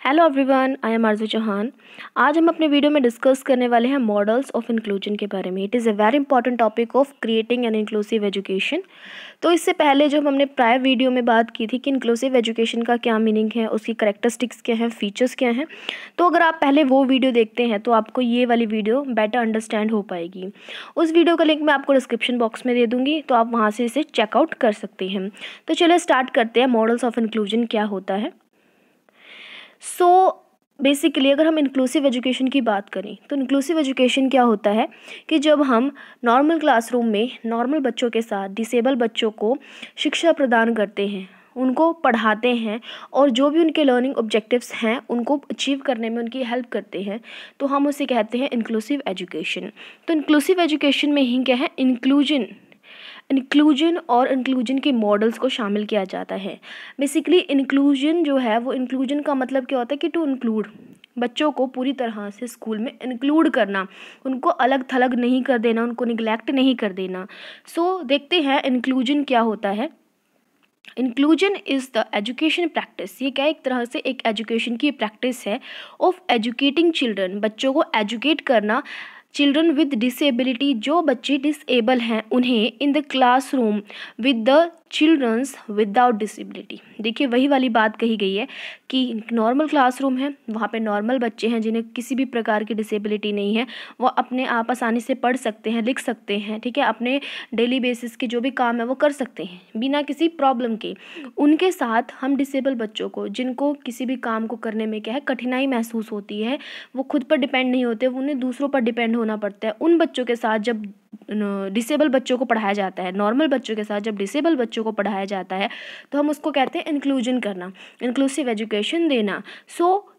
Hello everyone, I am आरजू चौहान। आज हम अपने वीडियो में डिस्कस करने वाले हैं मॉडल्स ऑफ इंक्लूजन के बारे में। It is a very important topic of creating an inclusive education. तो इससे पहले जो हमने प्रायर वीडियो में बात की थी कि इंक्लूसिव एजुकेशन का क्या मीनिंग है, उसकी करेक्टरिस्टिक्स क्या हैं, फीचर्स क्या हैं, तो अगर आप पहले वो वीडियो देखते हैं तो आपको ये वाली वीडियो बेटर अंडरस्टैंड हो पाएगी। उस वीडियो का लिंक मैं आपको डिस्क्रिप्शन बॉक्स में दे दूँगी, तो आप वहाँ से इसे चेकआउट कर सकते हैं। तो चलिए स्टार्ट करते हैं, मॉडल्स ऑफ इंक्लूजन क्या होता है। सो बेसिकली अगर हम इंक्लूसिव एजुकेशन की बात करें तो इंक्लूसिव एजुकेशन क्या होता है कि जब हम नॉर्मल क्लासरूम में नॉर्मल बच्चों के साथ डिसेबल बच्चों को शिक्षा प्रदान करते हैं, उनको पढ़ाते हैं और जो भी उनके लर्निंग ऑब्जेक्टिव्स हैं उनको अचीव करने में उनकी हेल्प करते हैं, तो हम उसे कहते हैं इंक्लूसिव एजुकेशन। तो इंक्लूसिव एजुकेशन में ही क्या है, इंक्लूजन और इंक्लूजन के मॉडल्स को शामिल किया जाता है। बेसिकली इंक्लूजन जो है वो, इंक्लूजन का मतलब क्या होता है कि टू इंक्लूड, बच्चों को पूरी तरह से स्कूल में इंक्लूड करना, उनको अलग थलग नहीं कर देना, उनको निगलेक्ट नहीं कर देना। सो देखते हैं इंक्लूजन क्या होता है। Inclusion is the education practice, ये क्या एक तरह से एक एजुकेशन की प्रैक्टिस है ऑफ एजुकेटिंग चिल्ड्रन, बच्चों को एजुकेट करना, चिल्ड्रन विद डिसेबिलिटी, जो बच्चे डिसेबल हैं उन्हें in the classroom with the childrens without disability. देखिए वही वाली बात कही गई है कि नॉर्मल क्लासरूम है, वहाँ पे नॉर्मल बच्चे हैं जिन्हें किसी भी प्रकार की डिसेबिलिटी नहीं है, वो अपने आप आसानी से पढ़ सकते हैं, लिख सकते हैं, ठीक है, अपने डेली बेसिस के जो भी काम है वो कर सकते हैं बिना किसी प्रॉब्लम के। उनके साथ हम डिसेबल बच्चों को, जिनको किसी भी काम को करने में क्या है कठिनाई महसूस होती है, वो खुद पर डिपेंड नहीं होते, उन्हें दूसरों पर डिपेंड होना पड़ता है, उन बच्चों के साथ जब डिसेबल बच्चों को पढ़ाया जाता है, नॉर्मल बच्चों के साथ जब डिसेबल बच्चों को पढ़ाया जाता है, तो हम उसको कहते हैं इंक्लूजन करना, इंक्लूसिव एजुकेशन देना। So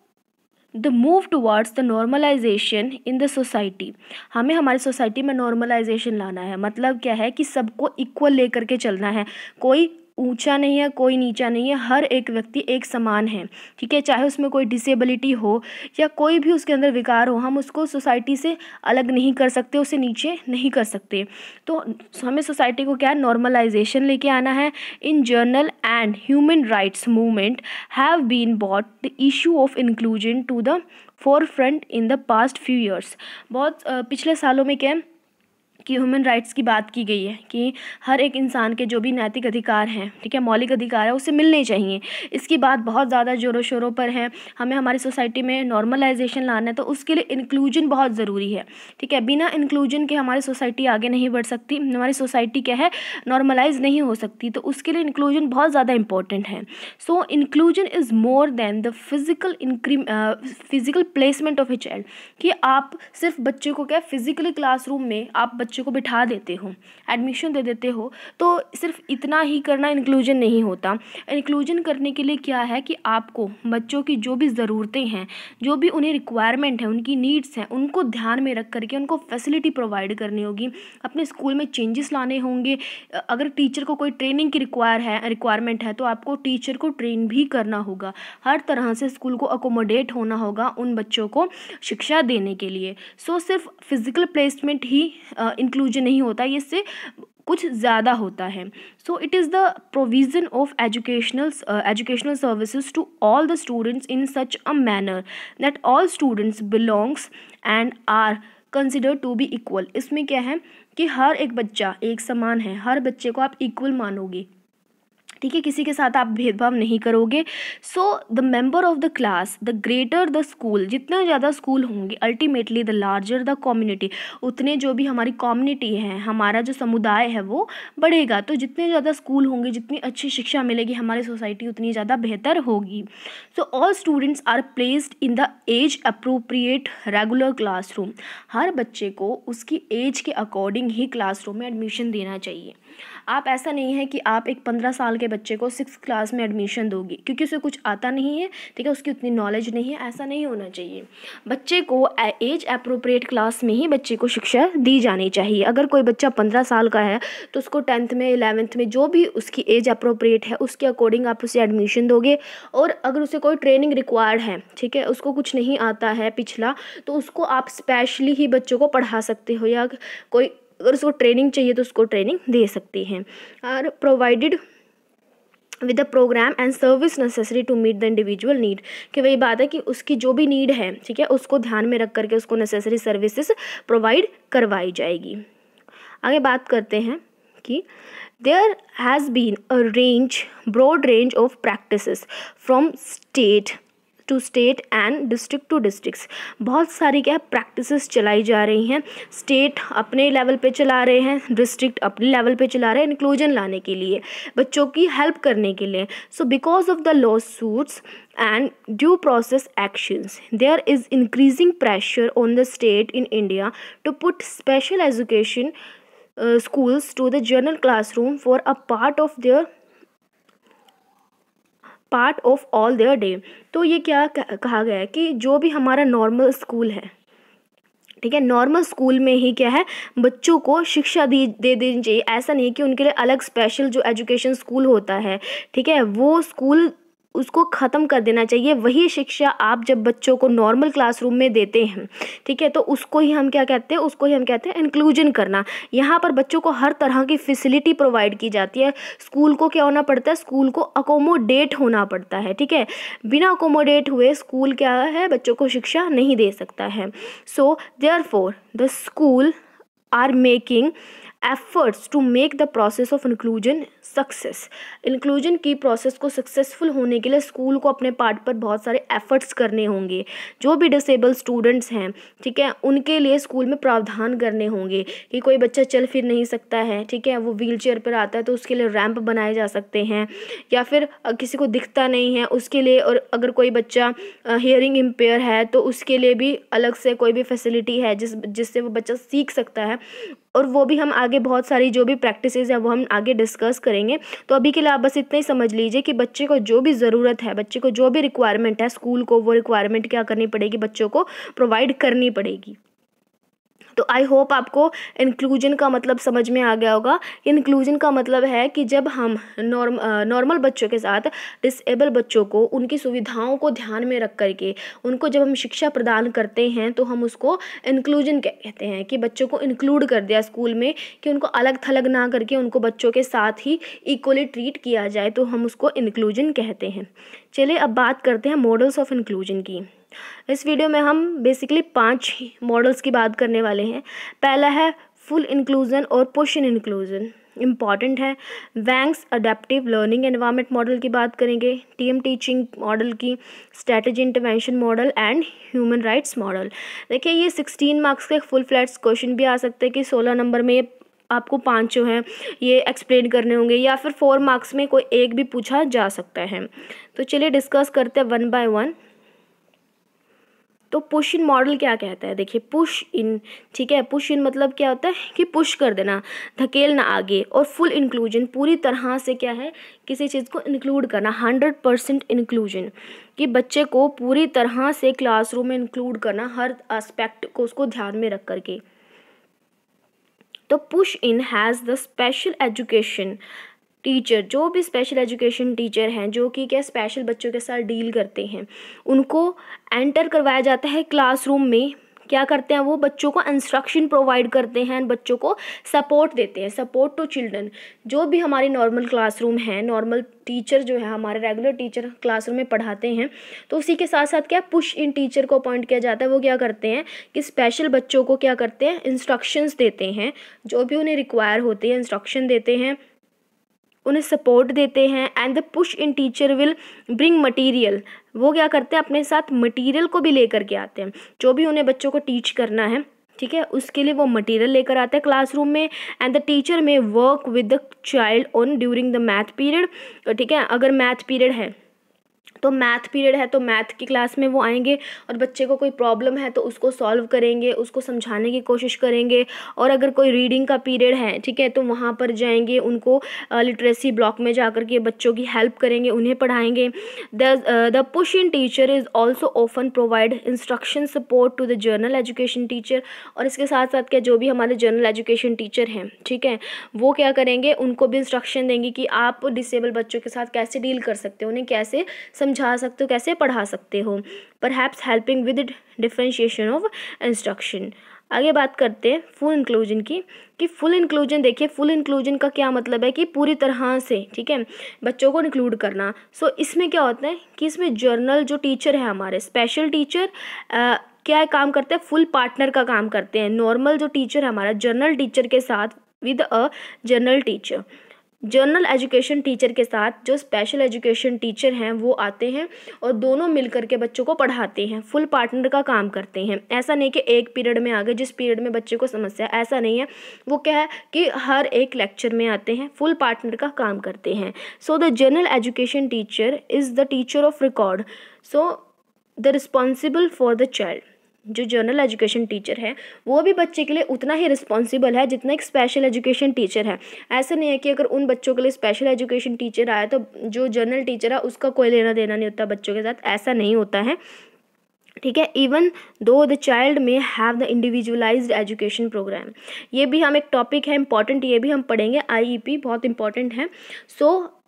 the move towards the normalisation in the society, हमें हमारी सोसाइटी में नॉर्मलाइजेशन लाना है। मतलब क्या है कि सबको इक्वल लेकर के चलना है, कोई ऊंचा नहीं है, कोई नीचा नहीं है, हर एक व्यक्ति एक समान है, ठीक है, चाहे उसमें कोई डिसेबिलिटी हो या कोई भी उसके अंदर विकार हो, हम उसको सोसाइटी से अलग नहीं कर सकते, उसे नीचे नहीं कर सकते। तो हमें सोसाइटी को क्या है, नॉर्मलाइजेशन लेके आना है। In general and human rights movement have been bought the issue of inclusion to the forefront in the past few years. बहुत पिछले सालों में क्या है कि ह्यूमन राइट्स की बात की गई है कि हर एक इंसान के जो भी नैतिक अधिकार हैं, ठीक है, मौलिक अधिकार है, उसे मिलने चाहिए। इसकी बात बहुत ज़्यादा ज़ोरों शोरों पर है। हमें हमारी सोसाइटी में नॉर्मलाइजेशन लाना है, तो उसके लिए इंक्लूजन बहुत ज़रूरी है, ठीक है। बिना इंक्लूजन के हमारी सोसाइटी आगे नहीं बढ़ सकती, हमारी सोसाइटी क्या है, नॉर्मलाइज नहीं हो सकती, तो उसके लिए इंक्लूजन बहुत ज़्यादा इंपॉर्टेंट है। So inclusion is more than the physical placement of a child, कि आप सिर्फ बच्चे को क्या फिजिकली क्लासरूम में आप बच्चे को बिठा देते हो, एडमिशन दे देते हो, तो सिर्फ इतना ही करना इंक्लूजन नहीं होता। इंक्लूजन करने के लिए क्या है कि आपको बच्चों की जो भी ज़रूरतें हैं, जो भी उन्हें रिक्वायरमेंट है, उनकी नीड्स हैं, उनको ध्यान में रख करके उनको फैसिलिटी प्रोवाइड करनी होगी, अपने स्कूल में चेंजेस लाने होंगे। अगर टीचर को कोई ट्रेनिंग की रिक्वायरमेंट है तो आपको टीचर को ट्रेन भी करना होगा, हर तरह से स्कूल को अकोमोडेट होना होगा उन बच्चों को शिक्षा देने के लिए। सो सिर्फ फिजिकल प्लेसमेंट ही इंक्लूजन नहीं होता, ये से कुछ ज़्यादा होता है। So it is the provision of educational services to all the students in such a manner that all students belongs and are considered to be equal. इसमें क्या है कि हर एक बच्चा एक समान है, हर बच्चे को आप इक्वल मानोगे, ठीक है, किसी के साथ आप भेदभाव नहीं करोगे। So the member of the class, the greater the school, जितना ज़्यादा स्कूल होंगे, ultimately the larger the community, उतने जो भी हमारी कम्युनिटी है, हमारा जो समुदाय है वो बढ़ेगा। तो जितने ज़्यादा स्कूल होंगे, जितनी अच्छी शिक्षा मिलेगी, हमारी सोसाइटी उतनी ज़्यादा बेहतर होगी। So all students are placed in the age appropriate regular classroom, हर बच्चे को उसकी एज के अकॉर्डिंग ही क्लासरूम में एडमिशन देना चाहिए। आप ऐसा नहीं है कि आप एक 15 साल के बच्चे को 6th क्लास में एडमिशन दोगे क्योंकि उसे कुछ आता नहीं है, ठीक है, उसकी उतनी नॉलेज नहीं है, ऐसा नहीं होना चाहिए। बच्चे को एज अप्रोप्रिएट क्लास में ही बच्चे को शिक्षा दी जानी चाहिए। अगर कोई बच्चा 15 साल का है तो उसको 10th में 11th में जो भी उसकी एज अप्रोप्रिएट है उसके अकॉर्डिंग आप उसे एडमिशन दोगे। और अगर उसे कोई ट्रेनिंग रिक्वायर्ड है, ठीक है, उसको कुछ नहीं आता है पिछला, तो उसको आप स्पेशली ही बच्चों को पढ़ा सकते हो, या कोई अगर उसको ट्रेनिंग चाहिए तो उसको ट्रेनिंग दे सकते हैं। और provided with the programme and service necessary to meet the individual need, कि वही बात है कि उसकी जो भी नीड है, ठीक है, उसको ध्यान में रख करके उसको नेसेसरी सर्विसेज प्रोवाइड करवाई जाएगी। आगे बात करते हैं कि there has been a broad range of practices from state to state and district to districts. बहुत सारी क्या प्रैक्टिसेस चलाई जा रही हैं, स्टेट अपने लेवल पे चला रहे हैं, डिस्ट्रिक्ट अपने लेवल पे चला रहे हैं, इंक्लूजन लाने के लिए, बच्चों की हेल्प करने के लिए। So because of the law suits and due process actions, there is increasing pressure on the state in India to put special education schools to the general classroom for a part of all their day। तो ये क्या कहा गया है कि जो भी हमारा नॉर्मल स्कूल है, ठीक है, नॉर्मल स्कूल में ही क्या है, बच्चों को शिक्षा दे देनी चाहिए। ऐसा नहीं कि उनके लिए अलग स्पेशल जो एजुकेशन स्कूल होता है, ठीक है, वो स्कूल उसको ख़त्म कर देना चाहिए। वही शिक्षा आप जब बच्चों को नॉर्मल क्लासरूम में देते हैं, ठीक है, तो उसको ही हम क्या कहते हैं, उसको ही हम कहते हैं इंक्लूजन करना। यहाँ पर बच्चों को हर तरह की फैसिलिटी प्रोवाइड की जाती है। स्कूल को क्या होना पड़ता है, स्कूल को अकोमोडेट होना पड़ता है, ठीक है, बिना अकोमोडेट हुए स्कूल क्या है, बच्चों को शिक्षा नहीं दे सकता है। So therefore the school are making efforts to make the process of inclusion success. Inclusion की प्रोसेस को सक्सेसफुल होने के लिए स्कूल को अपने पार्ट पर बहुत सारे एफर्ट्स करने होंगे। जो भी डिसेबल स्टूडेंट्स हैं, ठीक है, उनके लिए स्कूल में प्रावधान करने होंगे कि कोई बच्चा चल फिर नहीं सकता है, ठीक है, वो व्हील चेयर पर आता है तो उसके लिए रैंप बनाए जा सकते हैं, या फिर किसी को दिखता नहीं है उसके लिए, और अगर कोई बच्चा हियरिंग इम्पेयर है तो उसके लिए भी अलग से कोई भी फैसिलिटी है जिससे वो बच्चा सीख सकता है। और वो भी हम आगे बहुत सारी जो भी प्रैक्टिसेस हैं वो हम आगे डिस्कस करेंगे। तो अभी के लिए आप बस इतना ही समझ लीजिए कि बच्चे को जो भी ज़रूरत है, बच्चे को जो भी रिक्वायरमेंट है, स्कूल को वो रिक्वायरमेंट क्या करनी पड़ेगी, बच्चों को प्रोवाइड करनी पड़ेगी। तो आई होप आपको इंक्लूजन का मतलब समझ में आ गया होगा। इंक्लूजन का मतलब है कि जब हम नॉर्मल बच्चों के साथ डिसेबल बच्चों को उनकी सुविधाओं को ध्यान में रख करके उनको जब हम शिक्षा प्रदान करते हैं तो हम उसको इंक्लूजन कहते हैं, कि बच्चों को इंक्लूड कर दिया स्कूल में, कि उनको अलग थलग ना करके उनको बच्चों के साथ ही इक्वली ट्रीट किया जाए, तो हम उसको इंक्लूजन कहते हैं। चलिए अब बात करते हैं मॉडल्स ऑफ इंक्लूजन की। इस वीडियो में हम बेसिकली 5 मॉडल्स की बात करने वाले हैं। पहला है फुल इंक्लूजन और पुश इन इंक्लूजन, इम्पॉर्टेंट है। Wang's adaptive learning environment model की बात करेंगे, टीम टीचिंग मॉडल की, strategy intervention model and human rights model. देखिए ये 16 मार्क्स के फुल फ्लैट्स क्वेश्चन भी आ सकते हैं कि 16 नंबर में आपको 5 जो हैं ये एक्सप्लेन करने होंगे, या फिर 4 मार्क्स में कोई एक भी पूछा जा सकता है। तो चलिए डिस्कस करते हैं 1 बाय 1। तो पुश इन मॉडल क्या कहता है, देखिए पुश इन, ठीक है, पुश इन मतलब क्या होता है कि पुश कर देना, धकेलना आगे। और फुल इंक्लूजन पूरी तरह से क्या है, किसी चीज़ को इंक्लूड करना, 100% इंक्लूजन, कि बच्चे को पूरी तरह से क्लासरूम में इंक्लूड करना, हर एस्पेक्ट को उसको ध्यान में रख करके। तो push in has the special education teacher, जो भी स्पेशल एजुकेशन टीचर हैं जो कि क्या स्पेशल बच्चों के साथ डील करते हैं, उनको एंटर करवाया जाता है क्लासरूम में। क्या करते हैं वो, बच्चों को इंस्ट्रक्शन प्रोवाइड करते हैं, बच्चों को सपोर्ट देते हैं, सपोर्ट टू चिल्ड्रन। जो भी हमारी नॉर्मल क्लासरूम है, नॉर्मल टीचर जो है हमारे रेगुलर टीचर क्लासरूम में पढ़ाते हैं, तो उसी के साथ साथ क्या पुश इन टीचर को अपॉइंट किया जाता है। वो क्या करते हैं कि स्पेशल बच्चों को क्या करते हैं, इंस्ट्रक्शंस देते हैं, जो भी उन्हें रिक्वायर होती है इंस्ट्रक्शन देते हैं, उन्हें सपोर्ट देते हैं। And the push in teacher will bring material, वो क्या करते हैं अपने साथ मटेरियल को भी लेकर के आते हैं, जो भी उन्हें बच्चों को टीच करना है, ठीक है, उसके लिए वो मटेरियल लेकर आते हैं क्लासरूम में। एंड द टीचर में work with the child on during the math period, ठीक है, अगर मैथ पीरियड है तो मैथ पीरियड है तो मैथ की क्लास में वो आएंगे और बच्चे को कोई प्रॉब्लम है तो उसको सॉल्व करेंगे, उसको समझाने की कोशिश करेंगे। और अगर कोई रीडिंग का पीरियड है, ठीक है, तो वहाँ पर जाएंगे, उनको लिटरेसी ब्लॉक में जाकर के बच्चों की हेल्प करेंगे, उन्हें पढ़ाएंगे। The push in teacher is also often provide instruction support to the general education teacher. और इसके साथ साथ क्या जो भी हमारे जर्नल एजुकेशन टीचर हैं, ठीक है, वो क्या करेंगे, उनको भी इंस्ट्रक्शन देंगे कि आप डिसेबल बच्चों के साथ कैसे डील कर सकते हो, उन्हें कैसे समझा सकते हो, कैसे पढ़ा सकते हो, perhaps helping with differentiation of instruction. आगे बात करते हैं फुल इंक्लूजन की, कि फुल इंक्लूजन देखिए, फुल इंक्लूजन का क्या मतलब है कि पूरी तरह से, ठीक है, बच्चों को इंक्लूड करना। सो इसमें क्या होता है कि इसमें जर्नल जो टीचर है हमारे, स्पेशल टीचर क्या काम करते हैं, फुल पार्टनर का काम करते हैं। नॉर्मल जो टीचर है हमारा, जर्नल टीचर के साथ with a general teacher, general education teacher के साथ जो स्पेशल एजुकेशन टीचर हैं वो आते हैं और दोनों मिलकर के बच्चों को पढ़ाते हैं, फुल पार्टनर का काम करते हैं। ऐसा नहीं कि एक पीरियड में आ गए जिस पीरियड में बच्चे को समस्या, ऐसा नहीं है। वो क्या है कि हर एक लेक्चर में आते हैं, फुल पार्टनर का काम करते हैं। So the general education teacher is the teacher of record, so the responsible for the child. जो जनरल एजुकेशन टीचर है वो भी बच्चे के लिए उतना ही रिस्पॉन्सिबल है जितना एक स्पेशल एजुकेशन टीचर है। ऐसा नहीं है कि अगर उन बच्चों के लिए स्पेशल एजुकेशन टीचर आया तो जो जनरल टीचर है उसका कोई लेना देना नहीं होता बच्चों के साथ, ऐसा नहीं होता है, ठीक है। Even though the child may have the individualised education programme, ये भी हम एक टॉपिक है इंपॉर्टेंट, ये भी हम पढ़ेंगे, IEP बहुत इंपॉर्टेंट है। सो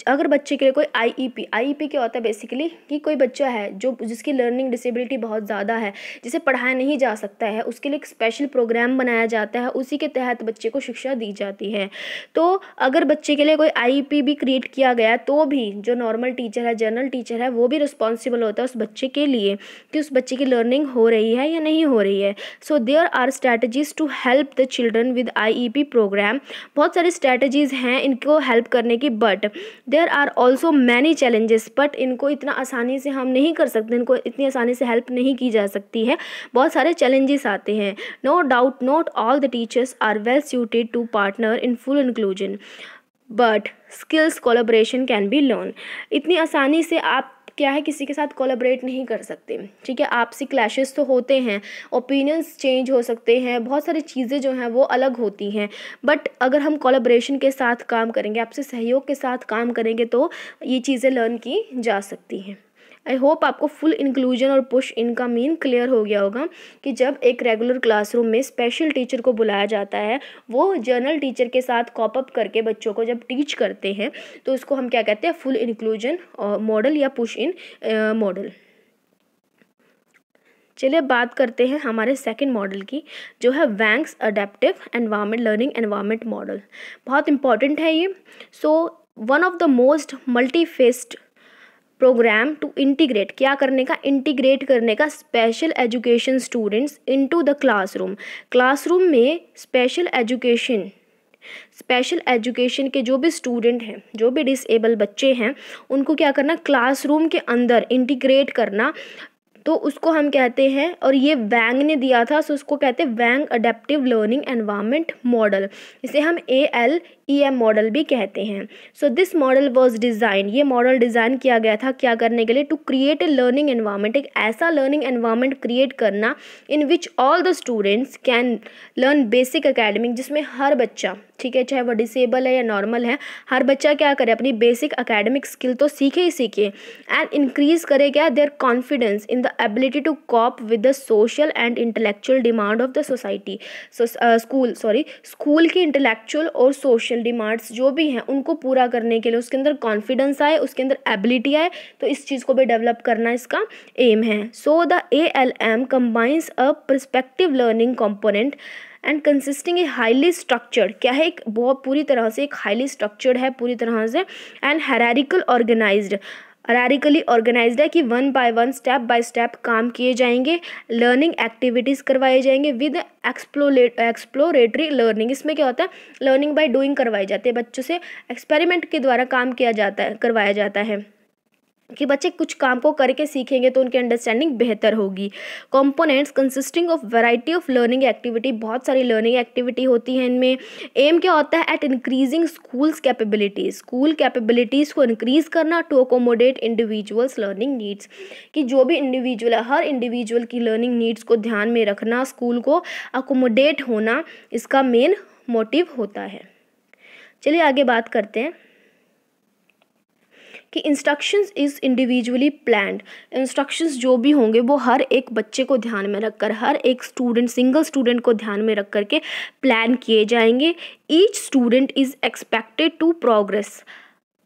अगर बच्चे के लिए कोई IEP क्या होता है बेसिकली, कि कोई बच्चा है जो जिसकी लर्निंग डिसेबिलिटी बहुत ज़्यादा है, जिसे पढ़ाया नहीं जा सकता है, उसके लिए एक स्पेशल प्रोग्राम बनाया जाता है, उसी के तहत बच्चे को शिक्षा दी जाती है। तो अगर बच्चे के लिए कोई IEP भी क्रिएट किया गया तो भी जो नॉर्मल टीचर है, जनरल टीचर है, वो भी रिस्पॉन्सिबल होता है उस बच्चे के लिए कि उस बच्चे की लर्निंग हो रही है या नहीं हो रही है। So there are strategies to help the children with IEP programme, बहुत सारी स्ट्रैटेजीज हैं इनको हेल्प करने की, but there are also many challenges, but इनको इतना आसानी से हम नहीं कर सकते, इनको इतनी आसानी से हेल्प नहीं की जा सकती है, बहुत सारे चैलेंजेस आते हैं। No doubt not all the teachers are well suited to partner in full inclusion, but skills collaboration can be learn. इतनी आसानी से आप क्या है किसी के साथ कोलैबोरेट नहीं कर सकते, ठीक है, आपसी क्लैशेस तो होते हैं, ओपिनियंस चेंज हो सकते हैं, बहुत सारी चीज़ें जो हैं वो अलग होती हैं, बट अगर हम कोलैबोरेशन के साथ काम करेंगे, आपसे सहयोग के साथ काम करेंगे तो ये चीज़ें लर्न की जा सकती हैं। आई होप आपको फुल इंक्लूजन और पुश इन का मीन क्लियर हो गया होगा कि जब एक रेगुलर क्लासरूम में स्पेशल टीचर को बुलाया जाता है, वो जनरल टीचर के साथ कॉप अप करके बच्चों को जब टीच करते हैं तो उसको हम क्या कहते हैं, फुल इंक्लूजन मॉडल या पुश इन मॉडल। चलिए बात करते हैं हमारे सेकंड मॉडल की, जो है Wang's adaptive environment learning environment model. बहुत इंपॉर्टेंट है ये। So one of the most multifaceted program to integrate, क्या करने का, इंटीग्रेट करने का special education students into the classroom. Classroom में स्पेशल एजुकेशन के जो भी स्टूडेंट हैं, जो भी डिसेबल बच्चे हैं, उनको क्या करना, क्लासरूम के अंदर इंटीग्रेट करना, तो उसको हम कहते हैं, और ये वैंग ने दिया था, सो उसको कहते हैं Wang adaptive learning environment model, इसे हम ALEM मॉडल भी कहते हैं। So this model was design, ये मॉडल डिज़ाइन किया गया था क्या करने के लिए, to create a learning environment, एक ऐसा लर्निंग एनवायरनमेंट क्रिएट करना in which all the students can learn basic academic, जिसमें हर बच्चा, ठीक है, चाहे वो डिसेबल है या नॉर्मल है, हर बच्चा क्या करे, अपनी बेसिक एकेडमिक स्किल तो सीखे ही सीखे, एंड इंक्रीज करे क्या, their confidence in the ability to cope with the social and intellectual demand of the society. School की इंटेलेक्चुअल और सोशल डिमांड्स जो भी हैं उनको पूरा करने के लिए उसके अंदर कॉन्फिडेंस आए, उसके अंदर एबिलिटी आए, तो इस चीज़ को भी डेवलप करना इसका एम है। So the ALM combines a perspective learning component and consisting a highly structured, क्या है, एक बहुत पूरी तरह से एक हाईली स्ट्रक्चर्ड है पूरी तरह से, एंड हायरार्किकली ऑर्गेनाइज्ड है कि one by one, step by step काम किए जाएंगे, लर्निंग एक्टिविटीज़ करवाए जाएंगे विद एक्सप्लोरेटरी लर्निंग। इसमें क्या होता है, लर्निंग बाय डूइंग करवाई जाती है, बच्चों से एक्सपेरिमेंट के द्वारा काम किया जाता है, करवाया जाता है, कि बच्चे कुछ काम को करके सीखेंगे तो उनकी अंडरस्टैंडिंग बेहतर होगी। Components consisting of variety of learning activity, बहुत सारी लर्निंग एक्टिविटी होती हैं इनमें। एम क्या होता है, at increasing schools capabilities, school capabilities को इंक्रीज़ करना, to accommodate individuals learning needs, कि जो भी इंडिविजुअल है, हर इंडिविजुअल की लर्निंग नीड्स को ध्यान में रखना, स्कूल को अकोमोडेट होना, इसका मेन मोटिव होता है। चलिए आगे बात करते हैं कि instructions is individually planned. Instructions जो भी होंगे वो हर एक बच्चे को ध्यान में रखकर, हर एक स्टूडेंट, सिंगल स्टूडेंट को ध्यान में रख करके प्लान किए जाएंगे। Each student is expected to progress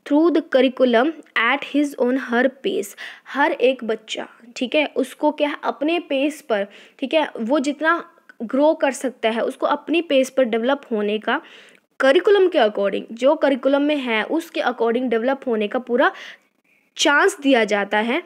through the curriculum at his own her pace. हर एक बच्चा, ठीक है, उसको क्या अपने पेस पर, ठीक है, वो जितना ग्रो कर सकता है, उसको अपनी पेस पर डेवलप होने का, करिकुलम के अकॉर्डिंग, जो करिकुलम में है उसके अकॉर्डिंग डेवलप होने का पूरा चांस दिया जाता है।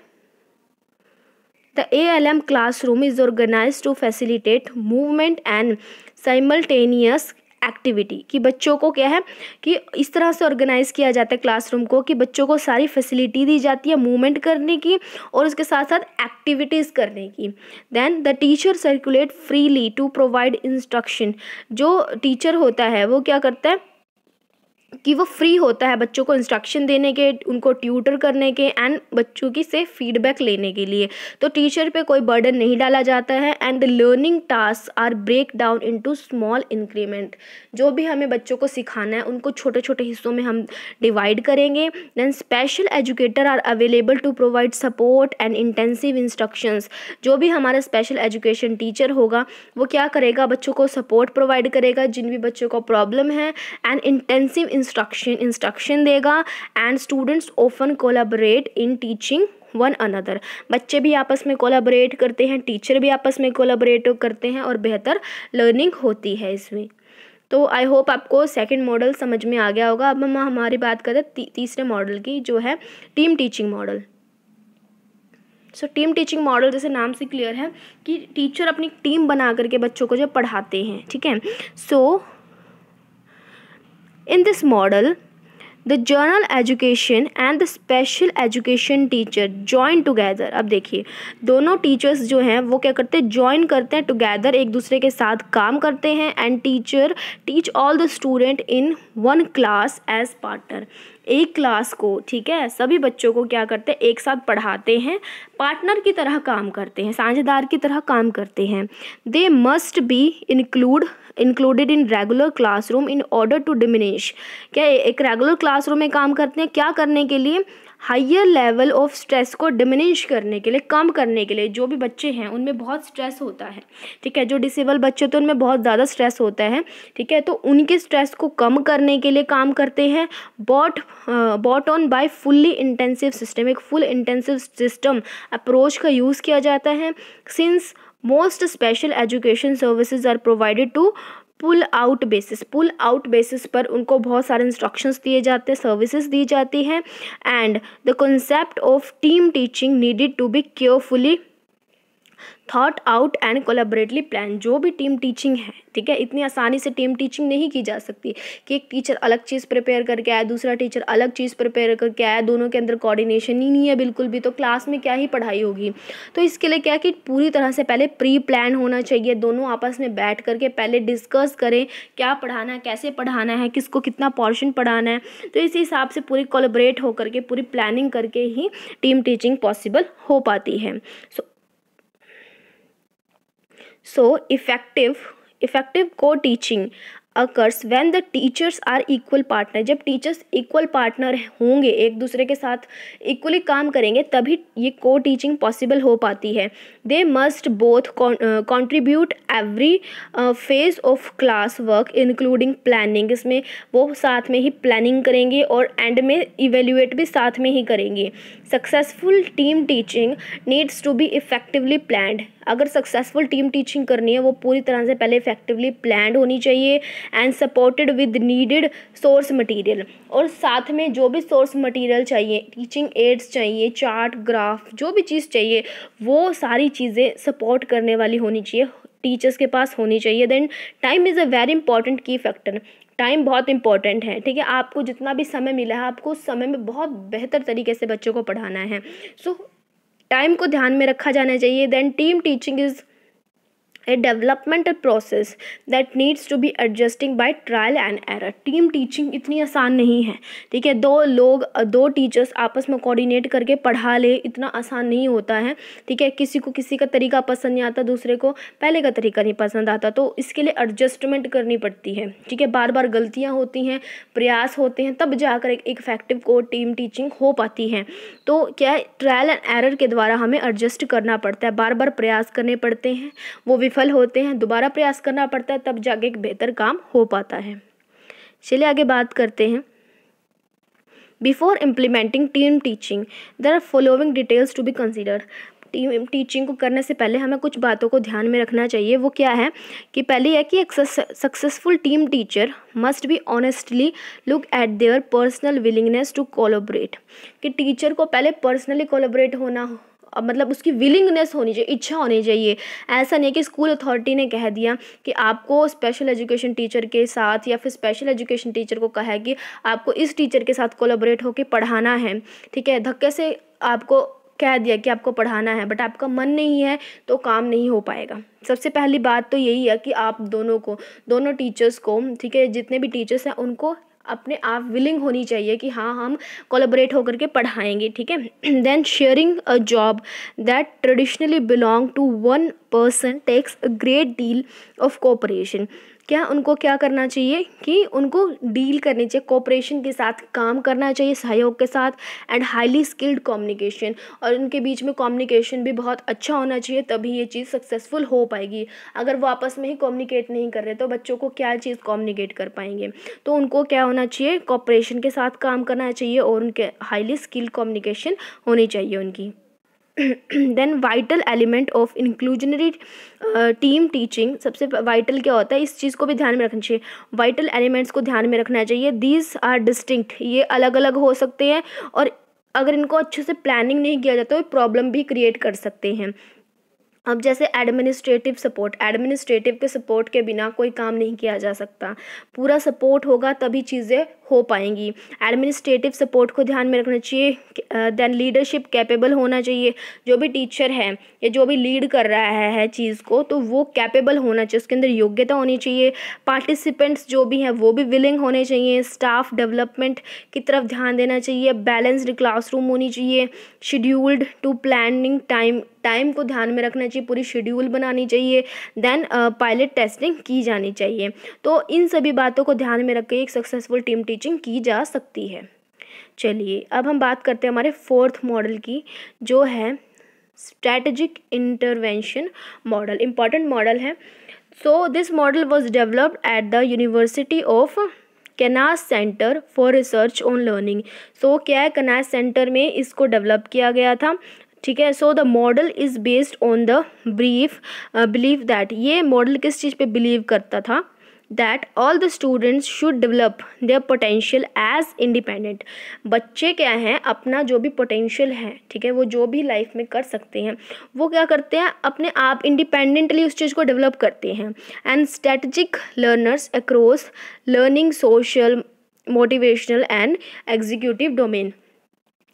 The ALM classroom is organized to facilitate movement and simultaneous activity, कि बच्चों को क्या है कि इस तरह से ऑर्गेनाइज किया जाता है क्लासरूम को कि बच्चों को सारी फैसिलिटी दी जाती है मूवमेंट करने की और उसके साथ साथ एक्टिविटीज़ करने की। Then the teacher circulate freely to provide instruction, जो टीचर होता है वो क्या करता है कि वो फ्री होता है बच्चों को इंस्ट्रक्शन देने के, उनको ट्यूटर करने के एंड बच्चों की से फीडबैक लेने के लिए। तो टीचर पे कोई बर्डन नहीं डाला जाता है। And the learning task are break down into small increment, जो भी हमें बच्चों को सिखाना है उनको छोटे छोटे हिस्सों में हम डिवाइड करेंगे। Then special educator are available to provide support and intensive instructions, जो भी हमारा स्पेशल एजुकेशन टीचर होगा वो क्या करेगा, बच्चों को सपोर्ट प्रोवाइड करेगा जिन भी बच्चों को प्रॉब्लम है, एंड इंटेंसिव इंस्ट्रक्शन देगा। And students often collaborate in teaching one another, बच्चे भी आपस में कोलैबोरेट करते हैं, टीचर भी आपस में कोलैबोरेट करते हैं और बेहतर लर्निंग होती है इसमें। तो आई होप आपको सेकंड मॉडल समझ में आ गया होगा। अब हम हमारी बात करें तीसरे मॉडल की, जो है team teaching model. So team teaching model जैसे नाम से क्लियर है कि टीचर अपनी टीम बना करके बच्चों को जो पढ़ाते हैं, ठीक है। सो in this model, the general education and the special education teacher join together। अब देखिए दोनों टीचर्स जो हैं वो क्या करते हैं, ज्वाइन करते हैं टुगेदर, एक दूसरे के साथ काम करते हैं। And teacher teach all the student in one class as partner, एक क्लास को, ठीक है, सभी बच्चों को क्या करते हैं एक साथ पढ़ाते हैं, पार्टनर की तरह काम करते हैं, साझेदार की तरह काम करते हैं। They must be included in regular classroom in order to diminish, क्या एक रेगुलर क्लासरूम में काम करते हैं, क्या करने के लिए, हाइयर लेवल ऑफ स्ट्रेस को डिमिनिश करने के लिए, कम करने के लिए। जो भी बच्चे हैं उनमें बहुत स्ट्रेस होता है, ठीक है, जो डिसेबल बच्चे होते हैं उनमें बहुत ज़्यादा स्ट्रेस होता है, ठीक है, तो उनके स्ट्रेस को कम करने के लिए काम करते हैं। Bought on by fully intensive system, एक फुल इंटेंसिव सिस्टम अप्रोच का यूज़ किया जाता है। Since most special education services are provided to pull out basis पर उनको बहुत सारे इंस्ट्रक्शंस दिए जाते हैं, सर्विसेज दी जाती हैं। And the concept of team teaching needed to be carefully thought out and collaboratively plan. जो भी टीम टीचिंग है, ठीक है, इतनी आसानी से टीम टीचिंग नहीं की जा सकती कि एक टीचर अलग चीज़ प्रिपेयर करके आया, दूसरा टीचर अलग चीज़ प्रिपेयर करके आया, दोनों के अंदर कोऑर्डिनेशन ही नहीं है बिल्कुल भी, तो क्लास में क्या ही पढ़ाई होगी। तो इसके लिए क्या कि पूरी तरह से पहले प्री प्लान होना चाहिए, दोनों आपस में बैठ करके पहले डिस्कस करें क्या पढ़ाना है, कैसे पढ़ाना है, किसको कितना पोर्शन पढ़ाना है। तो इसी हिसाब से पूरी कोलैबोरेट होकर के पूरी प्लानिंग करके ही टीम टीचिंग पॉसिबल हो पाती है। So effective co-teaching occurs when the teachers are equal partner। जब टीचर्स इक्वल पार्टनर होंगे, एक दूसरे के साथ इक्वली काम करेंगे, तभी ये को टीचिंग पॉसिबल हो पाती है। They must both contribute every phase of class work including planning, इसमें वो साथ में ही प्लानिंग करेंगे और एंड में इवेल्युएट भी साथ में ही करेंगे। Successful team teaching needs to be effectively planned. अगर सक्सेसफुल टीम टीचिंग करनी है वो पूरी तरह से पहले इफेक्टिवली प्लान्ड होनी चाहिए। And supported with needed source material, और साथ में जो भी सोर्स मटेरियल चाहिए, टीचिंग एड्स चाहिए, चार्ट, ग्राफ, जो भी चीज़ चाहिए वो सारी चीज़ें सपोर्ट करने वाली होनी चाहिए, टीचर्स के पास होनी चाहिए। Then time is a very important key factor. Time बहुत इंपॉर्टेंट है, ठीक है, आपको जितना भी समय मिला है आपको उस समय में बहुत बेहतर तरीके से बच्चों को पढ़ाना है। सो टाइम को ध्यान में रखा जाना चाहिए। Then team teaching is a developmental process that needs to be adjusting by trial and error। Team teaching इतनी आसान नहीं है, ठीक है, दो टीचर्स आपस में कोऑर्डिनेट करके पढ़ा ले, इतना आसान नहीं होता है, ठीक है, किसी को किसी का तरीका पसंद नहीं आता, दूसरे को पहले का तरीका नहीं पसंद आता, तो इसके लिए एडजस्टमेंट करनी पड़ती है, ठीक है, बार बार गलतियाँ होती हैं, प्रयास होते हैं, तब जाकर एक इफेक्टिव को टीम टीचिंग हो पाती है। तो क्या है, ट्रायल एंड एरर के द्वारा हमें एडजस्ट करना पड़ता है, बार बार प्रयास करने पड़ते हैं, वो विफल होते हैं, दोबारा प्रयास करना पड़ता है, तब जाके एक बेहतर काम हो पाता है। चलिए आगे बात करते हैं। Before implementing team teaching there are following details to be considered. Teaching को करने से पहले हमें कुछ बातों को ध्यान में रखना चाहिए। वो क्या है कि पहली है कि एक successful team teacher must be honestly look at their personal willingness to collaborate, कि टीचर को पहले पर्सनली कोलैबोरेट होना, मतलब उसकी विलिंगनेस होनी चाहिए, इच्छा होनी चाहिए। ऐसा नहीं कि स्कूल अथॉरिटी ने कह दिया कि आपको स्पेशल एजुकेशन टीचर के साथ, या फिर स्पेशल एजुकेशन टीचर को कहा है कि आपको इस टीचर के साथ कोलैबोरेट होकर पढ़ाना है, ठीक है, धक्के से आपको कह दिया कि आपको पढ़ाना है, बट आपका मन नहीं है तो काम नहीं हो पाएगा। सबसे पहली बात तो यही है कि आप दोनों टीचर्स को, ठीक है, जितने भी टीचर्स हैं उनको अपने आप विलिंग होनी चाहिए कि हाँ हम कोलैबोरेट होकर के पढ़ाएंगे, ठीक है। Then sharing a job that traditionally belong to one person takes a great deal of cooperation. क्या उनको क्या करना चाहिए कि उनको डील करनी चाहिए, कोऑपरेशन के साथ काम करना चाहिए, सहयोग के साथ, एंड हाईली स्किल्ड कम्युनिकेशन, और उनके बीच में कम्युनिकेशन भी बहुत अच्छा होना चाहिए, तभी ये चीज़ सक्सेसफुल हो पाएगी। अगर वो आपस में ही कम्युनिकेट नहीं कर रहे तो बच्चों को क्या चीज़ कम्युनिकेट कर पाएंगे। तो उनको क्या होना चाहिए, कोऑपरेशन के साथ काम करना चाहिए और उनके हाईली स्किल्ड कम्युनिकेशन होनी चाहिए उनकी। Then vital element of inclusionary team teaching, सबसे वाइटल क्या होता है इस चीज़ को भी ध्यान में रखना चाहिए, वाइटल एलिमेंट्स को ध्यान में रखना चाहिए। दीज आर डिस्टिंक्ट, ये अलग अलग हो सकते हैं, और अगर इनको अच्छे से प्लानिंग नहीं किया जाता तो प्रॉब्लम भी क्रिएट कर सकते हैं। अब जैसे एडमिनिस्ट्रेटिव के सपोर्ट के बिना कोई काम नहीं किया जा सकता, पूरा सपोर्ट होगा तभी चीज़ें हो पाएंगी। एडमिनिस्ट्रेटिव सपोर्ट को ध्यान में रखना चाहिए। देन लीडरशिप कैपेबल होना चाहिए, जो भी टीचर है या जो भी लीड कर रहा है चीज़ को, तो वो कैपेबल होना चाहिए, उसके अंदर योग्यता होनी चाहिए। पार्टिसिपेंट्स जो भी हैं वो भी विलिंग होने चाहिए। स्टाफ डेवलपमेंट की तरफ ध्यान देना चाहिए। बैलेंस्ड क्लासरूम होनी चाहिए। शेड्यूल्ड टू प्लानिंग टाइम को ध्यान में रखना चाहिए, पूरी शेड्यूल बनानी चाहिए। देन पायलट टेस्टिंग की जानी चाहिए। तो इन सभी बातों को ध्यान में रख के एक सक्सेसफुल टीम टीचिंग की जा सकती है। चलिए अब हम बात करते हैं हमारे फोर्थ मॉडल की, जो है strategic intervention model. Important model है। So this model was developed at the university of Kansas center for research on learning. So क्या है, कैनास सेंटर में इसको डेवलप किया गया था, ठीक है। So the model is based on the believe that, ये मॉडल किस चीज़ पे बिलीव करता था, that all the students should develop their potential as independent. बच्चे क्या हैं, अपना जो भी पोटेंशियल है, ठीक है, वो जो भी लाइफ में कर सकते हैं वो क्या करते हैं, अपने आप इंडिपेंडेंटली उस चीज़ को डेवलप करते हैं। And strategic learners across learning, social, motivational and executive domain.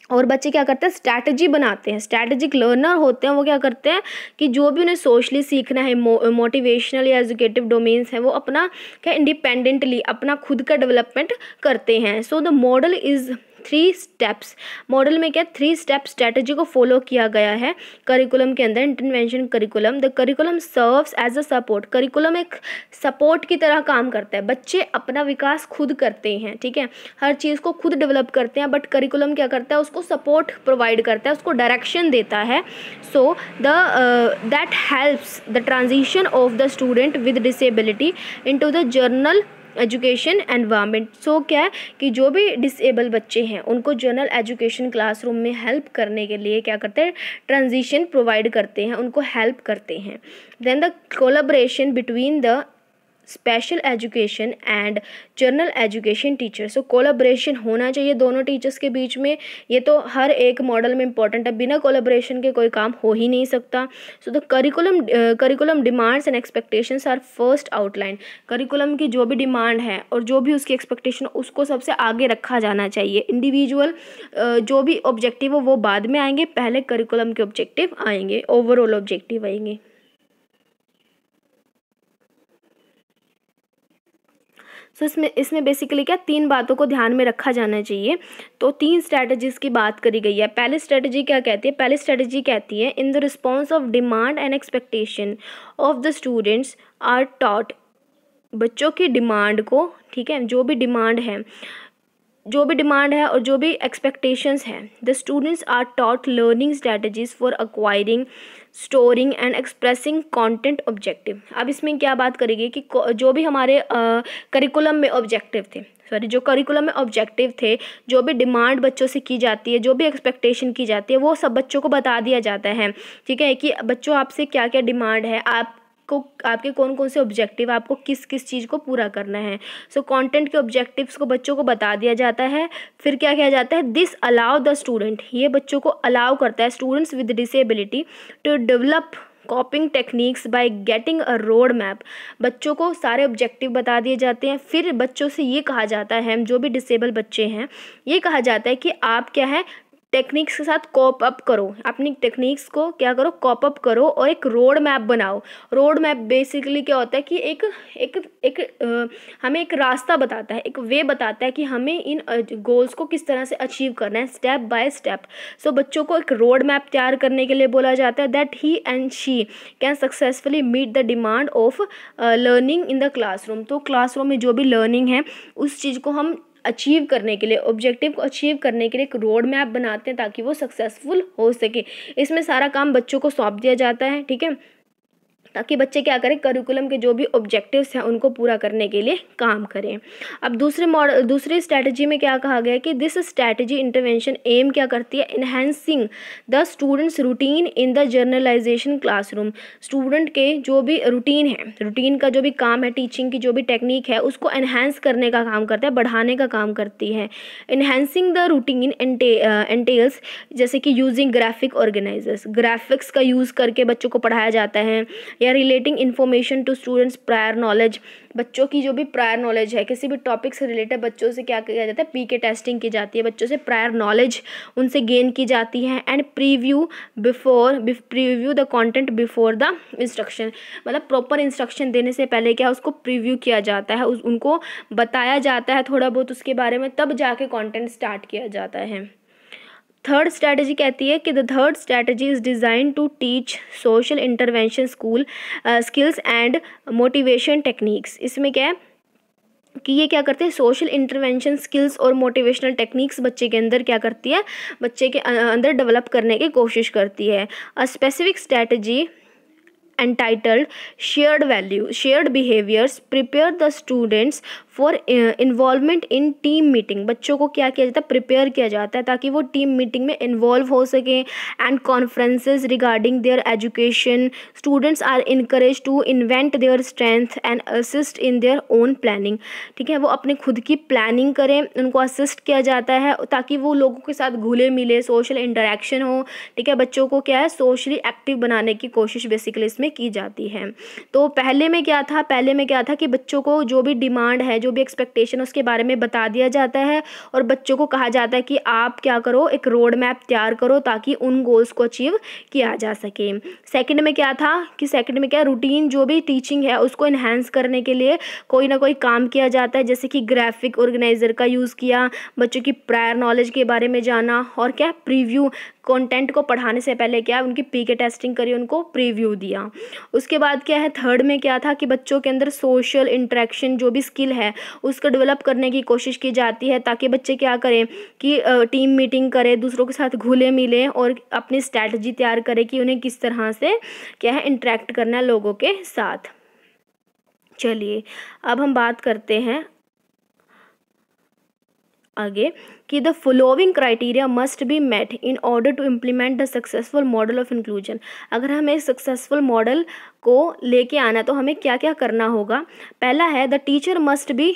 और बच्चे क्या करते हैं, स्ट्रैटेजी बनाते हैं, स्ट्रैटेजिक लर्नर होते हैं। वो क्या करते हैं कि जो भी उन्हें सोशली सीखना है, मोटिवेशनल या एजुकेटिव डोमेन्स हैं, वो अपना क्या इंडिपेंडेंटली अपना खुद का डेवलपमेंट करते हैं। सो the model is 3 steps. Model में क्या 3 स्टेप स्ट्रैटेजी को फॉलो किया गया है करिकुलम के अंदर। Intervention curriculum, the curriculum serves as a support. Curriculum एक सपोर्ट की तरह काम करता है। बच्चे अपना विकास खुद करते हैं, ठीक है, हर चीज़ को खुद डेवलप करते हैं, बट करिकुलम क्या करता है, उसको सपोर्ट प्रोवाइड करता है, उसको डायरेक्शन देता है। So that helps the transition of the student with disability into the general education environment. So क्या है कि जो भी डिसेबल बच्चे हैं उनको जनरल एजुकेशन क्लासरूम में हेल्प करने के लिए क्या करते हैं, ट्रांजिशन प्रोवाइड करते हैं, उनको हेल्प करते हैं। Then the collaboration between the special education and general education teacher. So collaboration होना चाहिए दोनों टीचर्स के बीच में। ये तो हर एक मॉडल में इंपॉर्टेंट है, बिना कोलैबोरेशन के कोई काम हो ही नहीं सकता। So the curriculum demands and expectations are first outline. Curriculum की जो भी डिमांड है और जो भी उसकी एक्सपेक्टेशन, उसको सबसे आगे रखा जाना चाहिए। इंडिविजुअल जो भी ऑब्जेक्टिव हो वो बाद में आएंगे, पहले करिकुलम के ऑब्जेक्टिव आएंगे, ओवरऑल ऑब्जेक्टिव आएंगे। सो इसमें बेसिकली क्या 3 बातों को ध्यान में रखा जाना चाहिए। तो 3 स्ट्रैटेजीज़ की बात करी गई है। पहली स्ट्रैटेजी क्या कहती है, पहली स्ट्रैटेजी कहती है in the response of demand and expectation of the students are taught. बच्चों की डिमांड को, ठीक है, जो भी डिमांड है और जो भी एक्सपेक्टेशंस हैं, the students are taught learning strategies for acquiring storing and expressing content objective. अब इसमें क्या बात करेंगे कि जो भी हमारे करिकुलम में ऑब्जेक्टिव थे, जो करिकुलम में ऑब्जेक्टिव थे, जो भी डिमांड बच्चों से की जाती है, जो भी एक्सपेक्टेशन की जाती है, वो सब बच्चों को बता दिया जाता है। ठीक है, कि बच्चों आपसे क्या क्या डिमांड है, आपके कौन कौन से ऑब्जेक्टिव, आपको किस किस चीज़ को पूरा करना है। सो कंटेंट के ऑब्जेक्टिव्स को बच्चों को बता दिया जाता है। फिर क्या किया जाता है, दिस अलाउ द स्टूडेंट, ये बच्चों को अलाउ करता है students with disability to develop coping techniques by getting a road map. बच्चों को सारे ऑब्जेक्टिव बता दिए जाते हैं। फिर बच्चों से ये कहा जाता है, जो भी डिसेबल बच्चे हैं, ये कहा जाता है कि आप क्या है, टेक्निक्स के साथ कॉप अप करो, अपनी टेक्निक्स को क्या करो, कॉप अप करो और एक रोड मैप बनाओ। रोड मैप बेसिकली क्या होता है कि हमें एक रास्ता बताता है, एक वे बताता है कि हमें इन गोल्स को किस तरह से अचीव करना है, स्टेप बाय स्टेप। सो बच्चों को एक रोड मैप तैयार करने के लिए बोला जाता है, that he and she can successfully meet the demand of learning in the classroom. तो क्लासरूम में जो भी लर्निंग है, उस चीज़ को हम अचीव करने के लिए, ऑब्जेक्टिव को अचीव करने के लिए एक रोड मैप बनाते हैं ताकि वो सक्सेसफुल हो सके। इसमें सारा काम बच्चों को सौंप दिया जाता है। ठीक है, ताकि बच्चे क्या करें, करिकुलम के जो भी ऑब्जेक्टिव्स हैं उनको पूरा करने के लिए काम करें। अब दूसरी स्ट्रैटेजी में क्या कहा गया है कि दिस स्ट्रैटेजी इंटरवेंशन एम क्या करती है, enhancing the students routine in the journalisation classroom. Student के जो भी रूटीन है, रूटीन का जो भी काम है, टीचिंग की जो भी टेक्निक है, उसको एनहेंस करने का काम करता है, बढ़ाने का काम करती है। इन्हेंसिंग द रूटीन एंटेल्स, जैसे कि यूजिंग ग्राफिक ऑर्गेनाइजर्स, ग्राफिक्स का यूज़ करके बच्चों को पढ़ाया जाता है। या relating information to students prior knowledge, बच्चों की जो भी प्रायर नॉलेज है, किसी भी टॉपिक से रिलेटेड बच्चों से क्या किया जाता है, पीके टेस्टिंग की जाती है, बच्चों से प्रायर नॉलेज उनसे गेन की जाती है। And preview the content before the instruction, मतलब प्रॉपर इंस्ट्रक्शन देने से पहले क्या उसको प्रीव्यू किया जाता है, उनको बताया जाता है थोड़ा बहुत उसके बारे में, तब जाके कंटेंट स्टार्ट किया जाता है। थर्ड स्ट्रैटेजी कहती है कि the third strategy is design to teach social intervention skills and motivation techniques. इसमें क्या है कि ये क्या करते हैं, सोशल इंटरवेंशन स्किल्स और मोटिवेशनल टेक्निक्स बच्चे के अंदर क्या करती है, बच्चे के अंदर डेवलप करने की कोशिश करती है। A specific strategy entitled shared behaviors prepare the students for involvement in team meeting। बच्चों को क्या किया जाता है, प्रिपेयर किया जाता है ताकि वो टीम मीटिंग में इन्वॉल्व हो सके। And conferences regarding their education, students are encourage to invent their strength and assist in their own planning. ठीक है, वो अपने खुद की प्लानिंग करें, उनको असिस्ट किया जाता है ताकि वो लोगों के साथ घुले मिले, सोशल इंटरेक्शन हो। ठीक है, बच्चों को क्या है, सोशली एक्टिव बनाने की कोशिश बेसिकली इसमें की जाती है। तो पहले में क्या था कि बच्चों को जो भी डिमांड है, जो भी एक्सपेक्टेशन है, उसके बारे में बता दिया जाता है और बच्चों को कहा जाता है कि आप क्या करो, एक रोड मैप तैयार करो ताकि उन गोल्स को अचीव किया जा सके। सेकंड में क्या रूटीन जो भी टीचिंग है उसको इन्हेंस करने के लिए कोई ना कोई काम किया जाता है, जैसे कि ग्राफिक ऑर्गेनाइजर का यूज़ किया, बच्चों की प्रायर नॉलेज के बारे में जाना, और क्या प्रीव्यू, कंटेंट को पढ़ाने से पहले क्या उनकी पीके टेस्टिंग करी, उनको प्रीव्यू दिया। उसके बाद क्या है, थर्ड में क्या था कि बच्चों के अंदर सोशल इंटरेक्शन जो भी स्किल है उसको डेवलप करने की कोशिश की जाती है ताकि बच्चे क्या करें कि टीम मीटिंग करें, दूसरों के साथ घुले मिले और अपनी स्ट्रैटेजी तैयार करें कि उन्हें किस तरह से क्या है इंटरेक्ट करना है लोगों के साथ। चलिए अब हम बात करते हैं आगे कि the following criteria must be met in order to implement the successful model of inclusion. अगर हमें सक्सेसफुल मॉडल को लेके आना तो हमें क्या क्या करना होगा। पहला है the teacher must B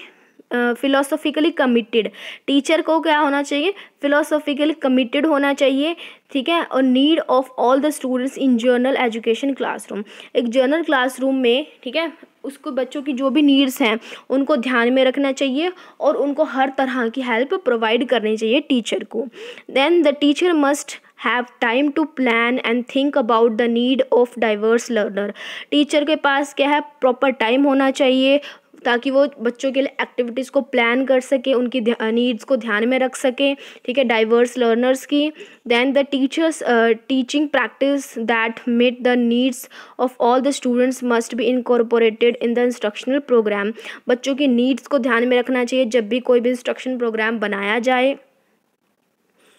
philosophically committed. Teacher को क्या होना चाहिए, फिलोसॉफिकली कमिटेड होना चाहिए। ठीक है, और need of all the students in journal education classroom. एक जर्नल क्लासरूम में ठीक है उसको बच्चों की जो भी नीड्स हैं उनको ध्यान में रखना चाहिए और उनको हर तरह की हेल्प प्रोवाइड करनी चाहिए टीचर को। Then the teacher must have time to plan and think about the need of diverse learner. Teacher के पास क्या है, प्रॉपर टाइम होना चाहिए ताकि वो बच्चों के लिए एक्टिविटीज़ को प्लान कर सके, उनकी नीड्स को ध्यान में रख सके। ठीक है, डाइवर्स लर्नर्स की। Then the teachers teaching practice that meet the needs of all the students must be incorporated in the instructional program. बच्चों की नीड्स को ध्यान में रखना चाहिए जब भी कोई भी इंस्ट्रक्शन प्रोग्राम बनाया जाए।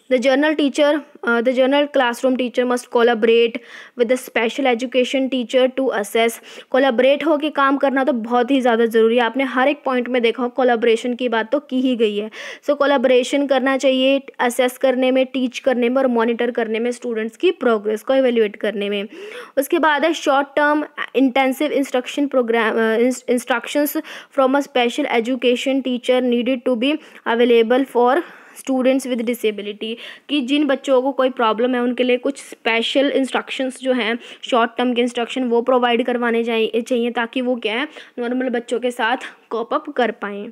The journal classroom teacher must collaborate with the special education teacher to assess. Collaborate होकर काम करना तो बहुत ही ज़्यादा ज़रूरी है। आपने हर एक पॉइंट में देखा हो कोलाबरेशन की बात तो की ही गई है। सो कोलाबरेशन करना चाहिए असेस करने में, टीच करने में और मॉनिटर करने में, स्टूडेंट्स की प्रोग्रेस को एवेल्यूएट करने में। उसके बाद है short term intensive instruction program, instructions from a special education teacher needed to be available for students with disability. कि जिन बच्चों को कोई प्रॉब्लम है उनके लिए कुछ स्पेशल इंस्ट्रक्शंस जो हैं, शॉर्ट टर्म के इंस्ट्रक्शन वो प्रोवाइड करवाने चाहिए ताकि वो क्या है नॉर्मल बच्चों के साथ कोप अप कर पाएँ।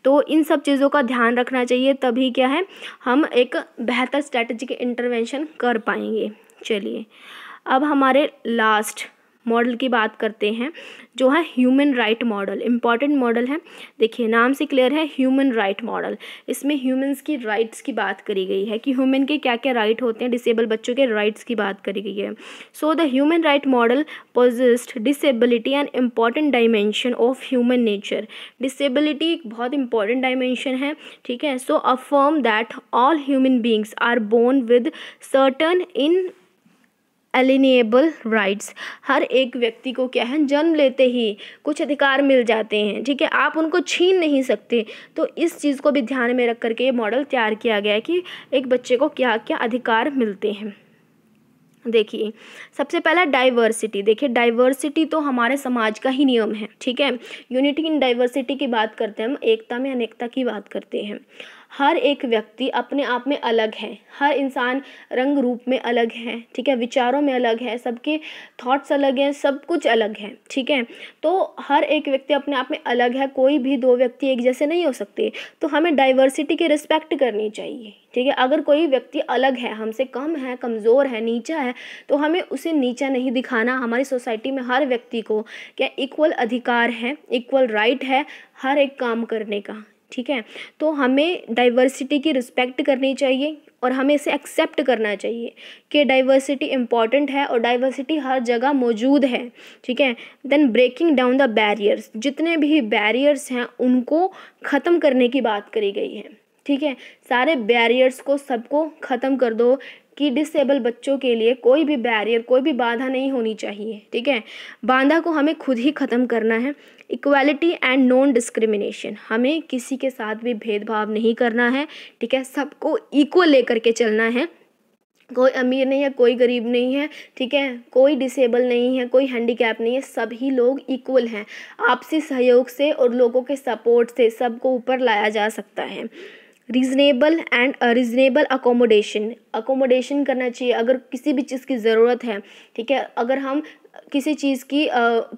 तो इन सब चीज़ों का ध्यान रखना चाहिए, तभी क्या है हम एक बेहतर स्ट्रेटजिक इंटरवेंशन कर पाएंगे। चलिए अब हमारे लास्ट मॉडल की बात करते हैं जो है human right model. Important model है, देखिए नाम से क्लियर है ह्यूमन राइट मॉडल। इसमें ह्यूमंस की राइट्स की बात करी गई है कि ह्यूमन के क्या क्या राइट होते हैं, डिसेबल बच्चों के राइट्स की बात करी गई है। So the human right model posed disability and important dimension of human nature. Disability एक बहुत इंपॉर्टेंट डायमेंशन है, ठीक है। So affirm that all human beings are born with certain inalienable rights. हर एक व्यक्ति को क्या है जन्म लेते ही कुछ अधिकार मिल जाते हैं, ठीक है, आप उनको छीन नहीं सकते। तो इस चीज़ को भी ध्यान में रख करके ये मॉडल तैयार किया गया है कि एक बच्चे को क्या क्या अधिकार मिलते हैं। देखिए सबसे पहला डाइवर्सिटी। देखिए डाइवर्सिटी तो हमारे समाज का ही नियम है, ठीक है। यूनिटी इन डाइवर्सिटी की बात करते हैं हम, एकता में अनेकता की बात करते हैं। हर एक व्यक्ति अपने आप में अलग है, हर इंसान रंग रूप में अलग है, ठीक है, विचारों में अलग है, सबके थॉट्स अलग हैं, सब कुछ अलग है, ठीक है। तो हर एक व्यक्ति अपने आप में अलग है, कोई भी दो व्यक्ति एक जैसे नहीं हो सकते। तो हमें डाइवर्सिटी की रिस्पेक्ट करनी चाहिए, ठीक है। अगर कोई व्यक्ति अलग है, हमसे कम है, कमज़ोर है, नीचा है, तो हमें उसे नीचा नहीं दिखाना। हमारी सोसाइटी में हर व्यक्ति को क्या इक्वल अधिकार है, इक्वल राइट है हर एक काम करने का, ठीक है। तो हमें डाइवर्सिटी की रिस्पेक्ट करनी चाहिए और हमें इसे एक्सेप्ट करना चाहिए कि डाइवर्सिटी इम्पॉर्टेंट है और डाइवर्सिटी हर जगह मौजूद है, ठीक है। Then breaking down the barriers. जितने भी बैरियर्स हैं उनको ख़त्म करने की बात करी गई है, ठीक है। सारे बैरियर्स को सबको ख़त्म कर दो कि डिसेबल बच्चों के लिए कोई भी बैरियर, कोई भी बाधा नहीं होनी चाहिए, ठीक है। बाधा को हमें खुद ही ख़त्म करना है। Equality and non discrimination. हमें किसी के साथ भी भेदभाव नहीं करना है, ठीक है। सबको इक्वल लेकर के चलना है। कोई अमीर नहीं है, कोई गरीब नहीं है, ठीक है, कोई डिसेबल नहीं है, कोई हैंडीकैप नहीं है, सभी लोग इक्वल हैं। आपसी सहयोग से और लोगों के सपोर्ट से सबको ऊपर लाया जा सकता है। रीज़नेबल एंड रीज़नेबल अकोमोडेशन करना चाहिए। अगर किसी भी चीज़ की ज़रूरत है, ठीक है, अगर हम किसी चीज़ की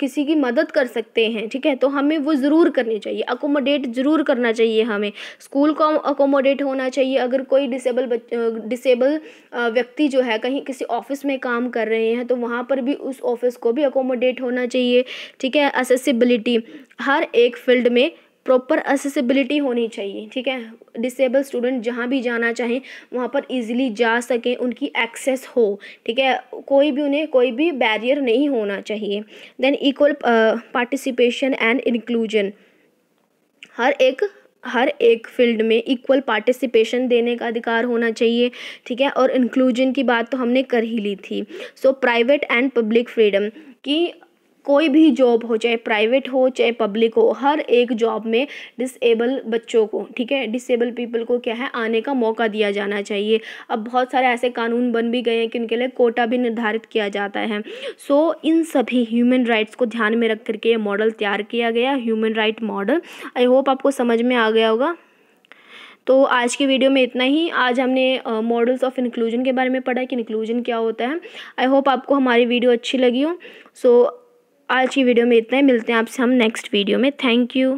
किसी की मदद कर सकते हैं, ठीक है, तो हमें वो ज़रूर करनी चाहिए। अकोमोडेट ज़रूर करना चाहिए हमें। स्कूल को अकोमोडेट होना चाहिए। अगर कोई डिसेबल व्यक्ति जो है कहीं किसी ऑफिस में काम कर रहे हैं तो वहाँ पर भी उस ऑफिस को भी अकोमोडेट होना चाहिए, ठीक है। असेसिबिलिटी। हर एक फील्ड में प्रॉपर असेसिबिलिटी होनी चाहिए, ठीक है। डिसेबल स्टूडेंट जहाँ भी जाना चाहें वहाँ पर इजीली जा सकें, उनकी एक्सेस हो, ठीक है, उन्हें कोई भी बैरियर नहीं होना चाहिए। Then equal participation and inclusion. हर एक फील्ड में इक्वल पार्टिसिपेशन देने का अधिकार होना चाहिए, ठीक है। और इंक्लूजन की बात तो हमने कर ही ली थी। So private and public freedom की कोई भी जॉब हो, चाहे प्राइवेट हो चाहे पब्लिक हो, हर एक जॉब में डिसेबल बच्चों को, ठीक है, डिसेबल पीपल को क्या है आने का मौका दिया जाना चाहिए। अब बहुत सारे ऐसे कानून बन भी गए हैं कि उनके लिए कोटा भी निर्धारित किया जाता है। सो इन सभी ह्यूमन राइट्स को ध्यान में रख करके ये मॉडल तैयार किया गया, human right model. I hope आपको समझ में आ गया होगा। तो आज की वीडियो में इतना ही। आज हमने मॉडल्स ऑफ इंक्लूजन के बारे में पढ़ा कि इंक्लूजन क्या होता है। आई होप आपको हमारी वीडियो अच्छी लगी हो। सो आज की वीडियो में इतना ही। मिलते हैं आपसे हम नेक्स्ट वीडियो में। Thank you.